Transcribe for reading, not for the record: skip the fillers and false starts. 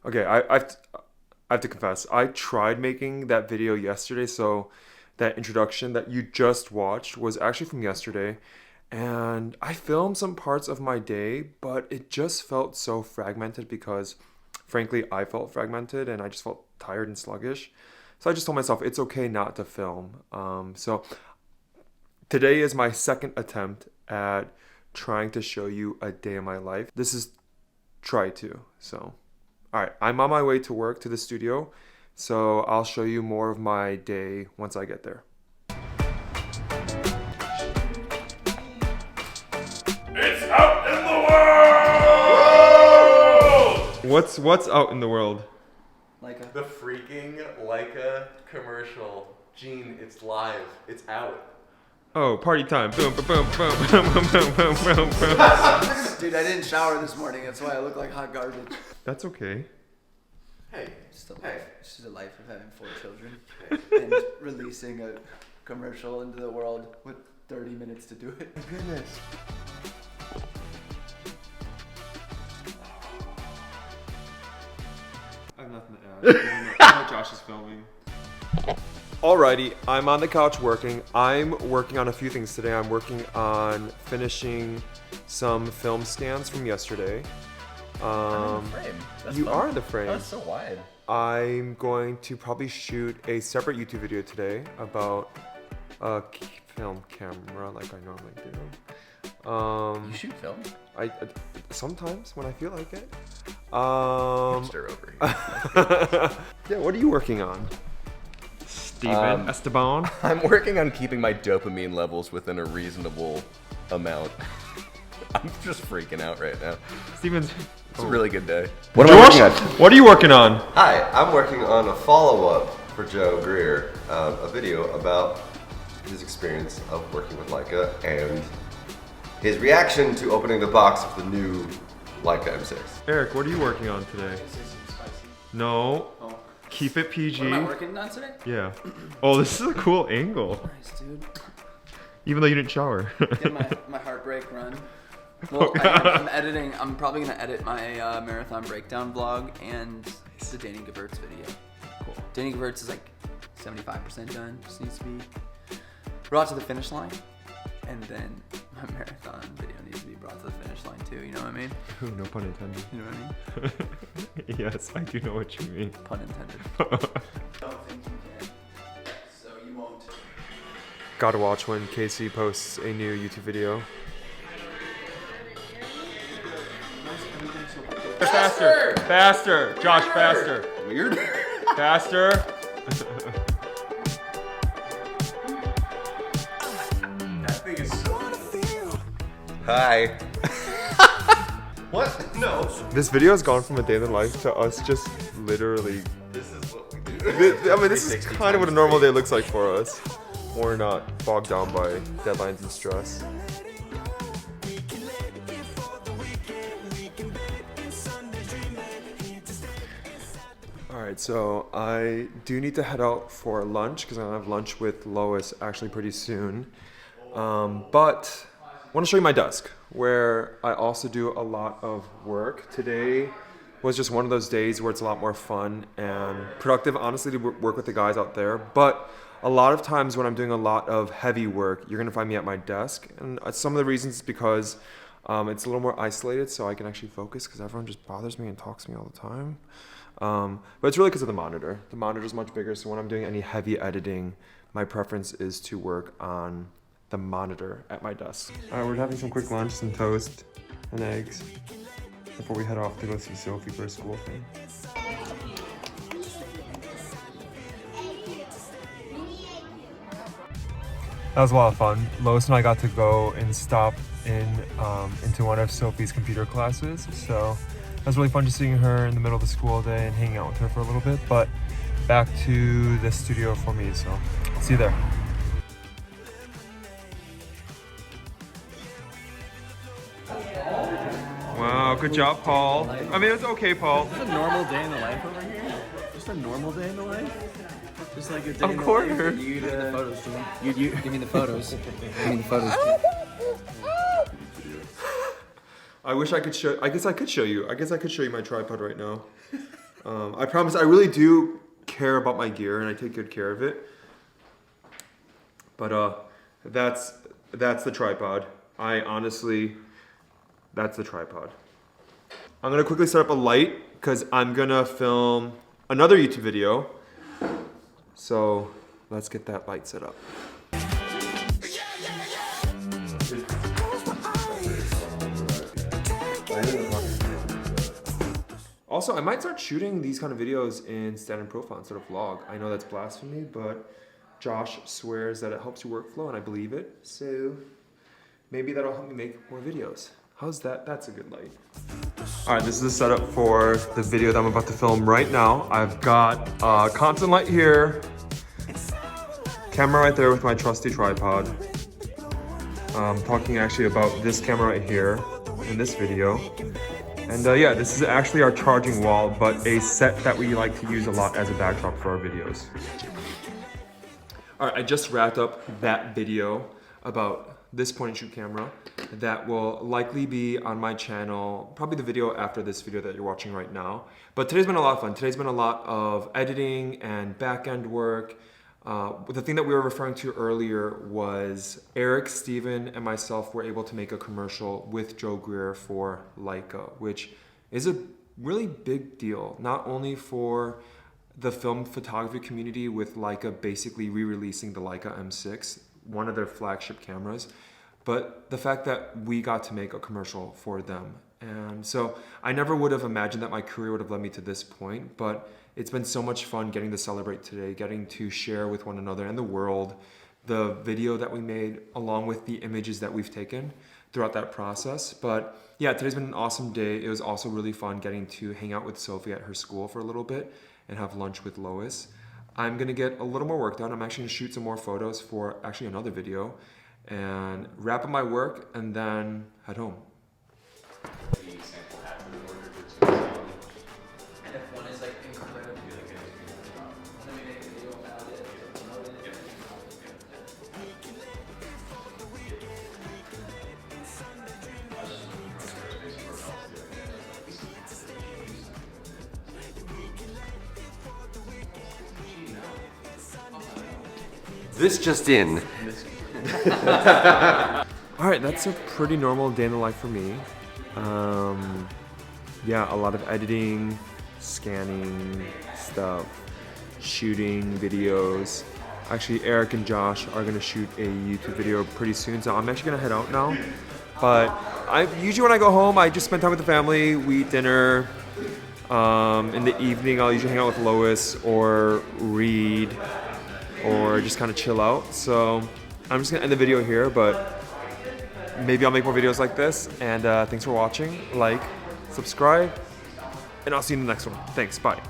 Okay, I have to confess, I tried making that video yesterday, so that introduction that you just watched was actually from yesterday, and I filmed some parts of my day, but it just felt so fragmented because, frankly, I felt fragmented and I just felt tired and sluggish. So I just told myself it's okay not to film. So today is my second attempt at trying to show you a day in my life. This is try to, so. All right, I'm on my way to work to the studio, so I'll show you more of my day once I get there. It's out in the world! What's out in the world? Leica. The freaking Leica commercial. Gene, it's live. It's out. Oh, party time. Boom, boom, boom, boom, boom, boom, boom, boom, boom, boom. Dude, I didn't shower this morning. That's why I look like hot garbage. That's okay. Hey. Just a life. Hey. It's just a life of having 4 children and releasing a commercial into the world with 30 minutes to do it. Goodness. I have nothing to add. I know Josh is filming. Alrighty, I'm on the couch working. I'm working on a few things today. I'm working on finishing some film scans from yesterday. I'm in the frame. That's You fun. are in the frame. That's so wide. I'm going to probably shoot a separate YouTube video today about a film camera like I normally do. You shoot film? I sometimes when I feel like it. Hipster over here. Yeah, what are you working on? Steven Esteban? I'm working on keeping my dopamine levels within a reasonable amount. I'm just freaking out right now. Steven's. It's a really good day. What are you working on? Hi, I'm working on a follow-up for Joe Greer, a video about his experience of working with Leica and his reaction to opening the box of the new Leica M6. Eric, what are you working on today? No. Oh. Keep it PG. What am I working on today? Yeah. Oh, this is a cool angle. Nice, dude. Even though you didn't shower. Get my heartbreak run. Well, I'm editing. I'm probably gonna edit my marathon breakdown vlog and the Danny Gevirtz video. Cool. Danny Gevirtz is like 75% done. Just needs to be brought to the finish line, and then my marathon video needs to be brought to the finish line too. You know what I mean? Ooh, no pun intended. You know what I mean? Yes, I do know what you mean. Pun intended. Don't think you can, so you won't. Gotta watch when Casey posts a new YouTube video. Faster! Faster! Josh, faster! Weird. Faster! That thing is so Hi. What? No. This video has gone from a day in the life to us just literally. This is what we do. I mean, this is kind of what a normal day looks like for us. We're not bogged down by deadlines and stress. Alright, so I do need to head out for lunch because I'm going to have lunch with Lois actually pretty soon. But I want to show you my desk where I also do a lot of work. Today was just one of those days where it's a lot more fun and productive, honestly, to work with the guys out there. But a lot of times when I'm doing a lot of heavy work, you're going to find me at my desk. And some of the reasons is because it's a little more isolated so I can actually focus because everyone just bothers me and talks to me all the time. But it's really because of the monitor. The monitor is much bigger, so when I'm doing any heavy editing, my preference is to work on the monitor at my desk. All right, we're having some quick lunch, some toast and eggs before we head off to go see Sophie for a school thing. That was a lot of fun. Lois and I got to go and stop into one of Sophie's computer classes, so it was really fun just seeing her in the middle of the school day and hanging out with her for a little bit. But back to the studio for me, so see you there. Wow, good job, Paul. I mean, it's okay, Paul. Just a normal day in the life over here. Just a normal day in the life. Just like a day Of in the course. life. You give me the photos, Jimmy. You give me the photos. Give me the photos. I wish I could show. I guess I could show you. I guess I could show you my tripod right now. I promise I really do care about my gear and I take good care of it. But that's the tripod. That's the tripod. I'm gonna quickly set up a light because I'm gonna film another YouTube video. So let's get that light set up. Also, I might start shooting these kind of videos in standard profile instead of vlog. I know that's blasphemy, but Josh swears that it helps your workflow, and I believe it. So maybe that'll help me make more videos. How's that? That's a good light. All right, this is the setup for the video that I'm about to film right now. I've got a constant light here, camera right there with my trusty tripod. I'm talking actually about this camera right here in this video. And yeah, this is actually our charging wall, but a set that we like to use a lot as a backdrop for our videos. All right, I just wrapped up that video about this point and shoot camera that will likely be on my channel, probably the video after this video that you're watching right now. But today's been a lot of fun. Today's been a lot of editing and back-end work. The thing that we were referring to earlier was Eric, Steven, and myself were able to make a commercial with Joe Greer for Leica, which is a really big deal, not only for the film photography community with Leica basically re-releasing the Leica M6, one of their flagship cameras, but the fact that we got to make a commercial for them. And so I never would have imagined that my career would have led me to this point, but it's been so much fun getting to celebrate today, getting to share with one another and the world the video that we made along with the images that we've taken throughout that process. But yeah, today's been an awesome day. It was also really fun getting to hang out with Sophie at her school for a little bit and have lunch with Lois. I'm gonna get a little more work done. I'm actually gonna shoot some more photos for actually another video and wrap up my work and then head home. And if one is like incredibly good, let me make a video about it. This just in. All right, that's a pretty normal day in the life for me. Yeah, a lot of editing, scanning stuff, shooting videos. Actually, Eric and Josh are gonna shoot a YouTube video pretty soon, so I'm actually gonna head out now. But usually when I go home, I just spend time with the family, we eat dinner. In the evening, I'll usually hang out with Lois or read or just kind of chill out. So I'm just gonna end the video here, but maybe I'll make more videos like this. And thanks for watching, like, subscribe, and I'll see you in the next one. Thanks, bye.